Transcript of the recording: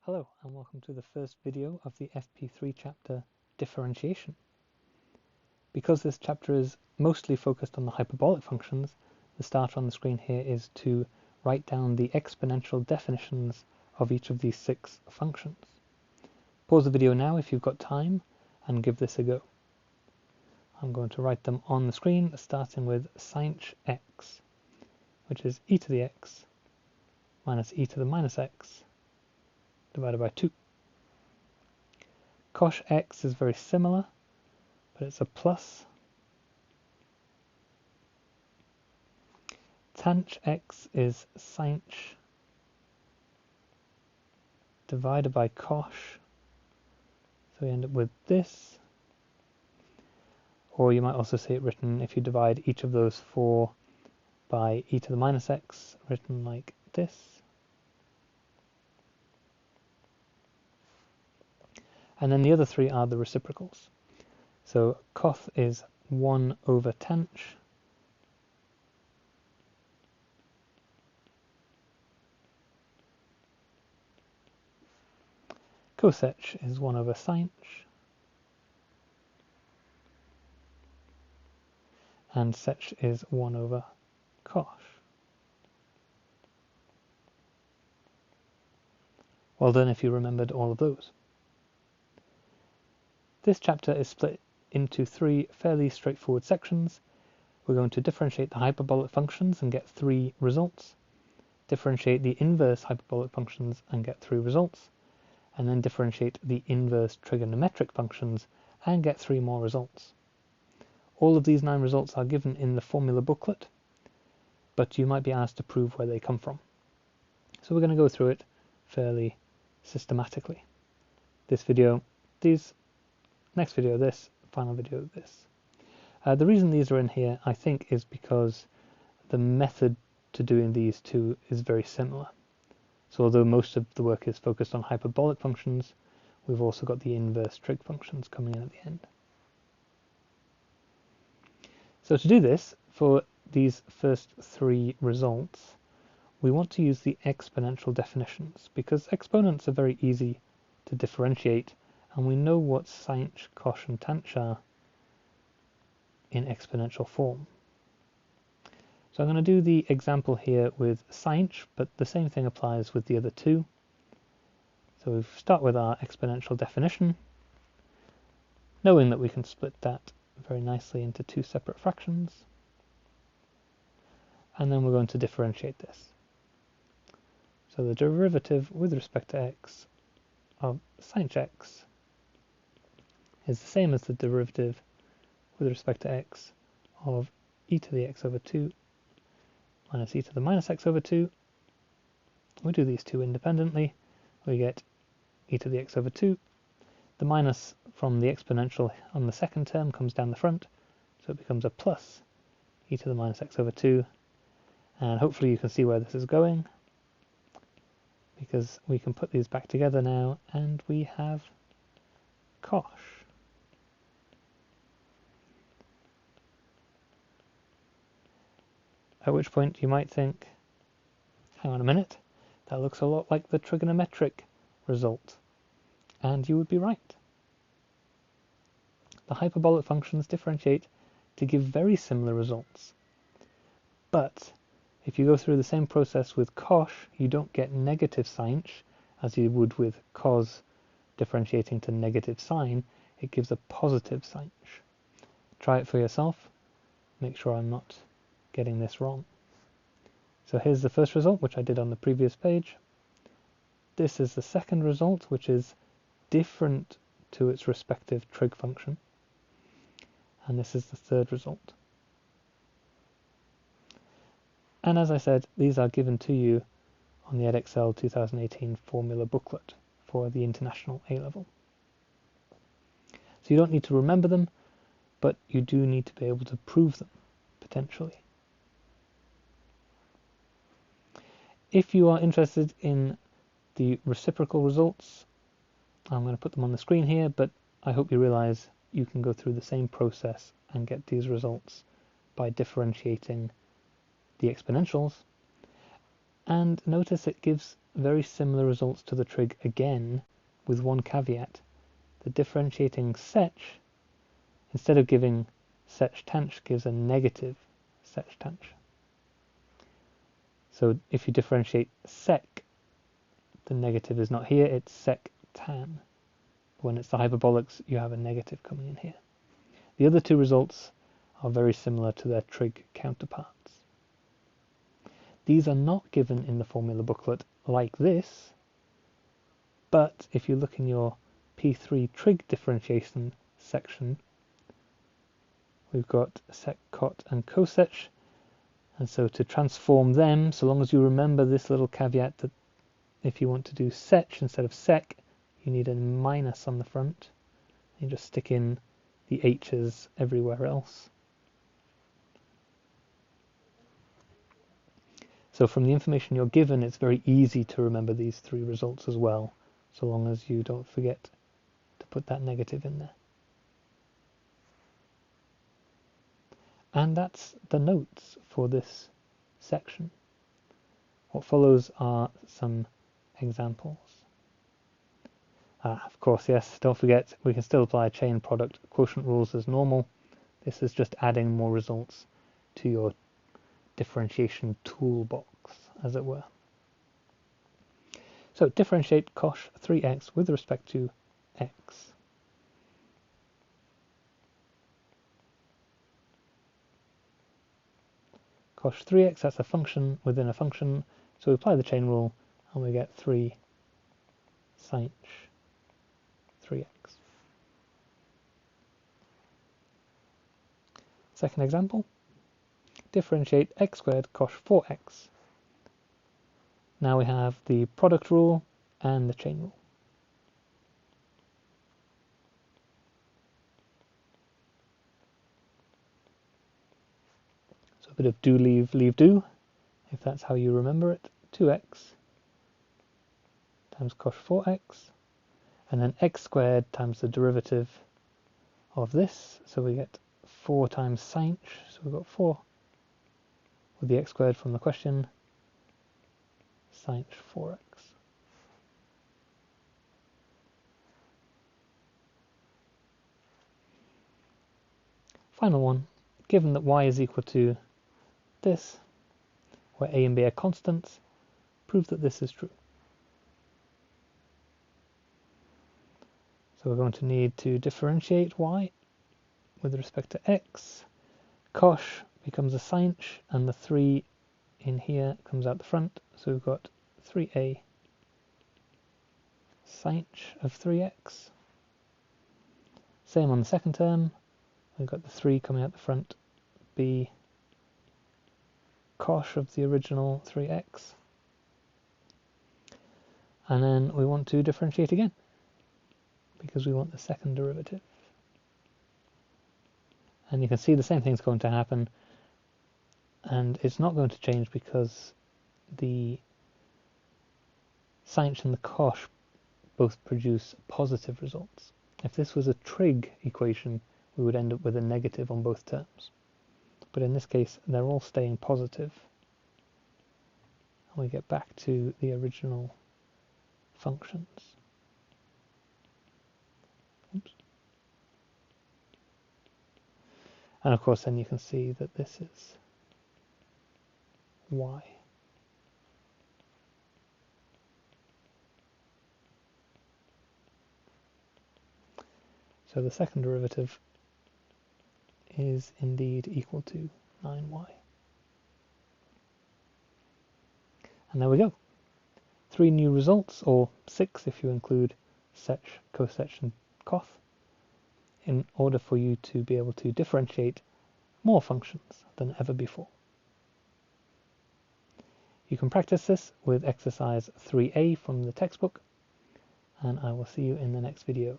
Hello and welcome to the first video of the FP3 chapter, Differentiation. Because this chapter is mostly focused on the hyperbolic functions, the starter on the screen here is to write down the exponential definitions of each of these 6 functions. Pause the video now if you've got time and give this a go. I'm going to write them on the screen, starting with sinh x, which is e to the x minus e to the minus x divided by 2. Cosh x is very similar, but it's a plus. Tan x is sinh divided by cosh, so we end up with this. Or you might also see it written, if you divide each of those 4 by e to the minus x, written like this. And then the other 3 are the reciprocals. So coth is 1 over tan. Cosec is 1 over sinh. And sec is 1 over cosh. Well done if you remembered all of those. This chapter is split into 3 fairly straightforward sections. We're going to differentiate the hyperbolic functions and get 3 results, differentiate the inverse hyperbolic functions and get 3 results, and then differentiate the inverse trigonometric functions and get 3 more results. All of these 9 results are given in the formula booklet, but you might be asked to prove where they come from. So we're going to go through it fairly systematically. This video, these, next video this, final video this. The reason these are in here, I think, is because the method to doing these 2 is very similar. So although most of the work is focused on hyperbolic functions, we've also got the inverse trig functions coming in at the end. So to do this, for these first 3 results, we want to use the exponential definitions, because exponents are very easy to differentiate, and we know what sinh, cosh and tan are in exponential form. So I'm going to do the example here with sinh, but the same thing applies with the other 2. So we start with our exponential definition, knowing that we can split that very nicely into 2 separate fractions. And then we're going to differentiate this. So the derivative with respect to x of sinh x is the same as the derivative with respect to x of e to the x over 2 minus e to the minus x over 2. We do these 2 independently. We get e to the x over 2. The minus from the exponential on the second term comes down the front, so it becomes a plus e to the minus x over 2. And hopefully you can see where this is going, because we can put these back together now, and we have cosh. At which point you might think, hang on a minute, that looks a lot like the trigonometric result. And you would be right. The hyperbolic functions differentiate to give very similar results. But if you go through the same process with cosh, you don't get negative sinh, as you would with cos differentiating to negative sine. It gives a positive sinh. Try it for yourself. Make sure I'm not getting this wrong. So here's the first result, which I did on the previous page. This is the second result, which is different to its respective trig function. And this is the third result. And as I said, these are given to you on the Edexcel 2018 formula booklet for the International A-level. So you don't need to remember them, but you do need to be able to prove them, potentially. If you are interested in the reciprocal results, I'm going to put them on the screen here, but I hope you realize you can go through the same process and get these results by differentiating the exponentials. And notice it gives very similar results to the trig again, with one caveat. The differentiating sech, instead of giving sech tanch, gives a negative sech tanch. So if you differentiate sec, the negative is not here, it's sec tan. When it's the hyperbolics, you have a negative coming in here. The other two results are very similar to their trig counterparts. These are not given in the formula booklet like this, but if you look in your P3 trig differentiation section, we've got sec, cot, and cosec, and so to transform them, so long as you remember this little caveat that if you want to do sech instead of sec, you need a minus on the front. You just stick in the h's everywhere else. So from the information you're given, it's very easy to remember these three results as well, so long as you don't forget to put that negative in there. And that's the notes for this section. What follows are some examples. Of course, yes, don't forget, we can still apply chain product quotient rules as normal. This is just adding more results to your differentiation toolbox, as it were. So differentiate cosh 3x with respect to x. Cosh 3x, that's a function within a function, so we apply the chain rule and we get 3 sinh 3x. Second example, differentiate x squared cosh 4x. Now we have the product rule and the chain rule. So a bit of do, leave, leave, do, if that's how you remember it. 2x times cosh 4x, and then x squared times the derivative of this, so we get 4 times sinh, so we've got 4 with the x squared from the question, sinh 4x. Final one, given that y is equal to this, where a and b are constants, prove that this is true. So we're going to need to differentiate y with respect to x. Cosh becomes a sinh, and the 3 in here comes out the front, so we've got 3a sinh of 3x. Same on the second term, we've got the 3 coming out the front, b cosh of the original 3x. And then we want to differentiate again, because we want the second derivative. And you can see the same thing's going to happen, and it's not going to change because the sinh and the cosh both produce positive results. If this was a trig equation, we would end up with a negative on both terms. But in this case, they're all staying positive. And we get back to the original functions. Oops. And of course, then you can see that this is y. So the second derivative is indeed equal to 9y. And there we go. 3 new results, or 6 if you include sech, cosec, and coth, in order for you to be able to differentiate more functions than ever before. You can practice this with exercise 3a from the textbook, and I will see you in the next video.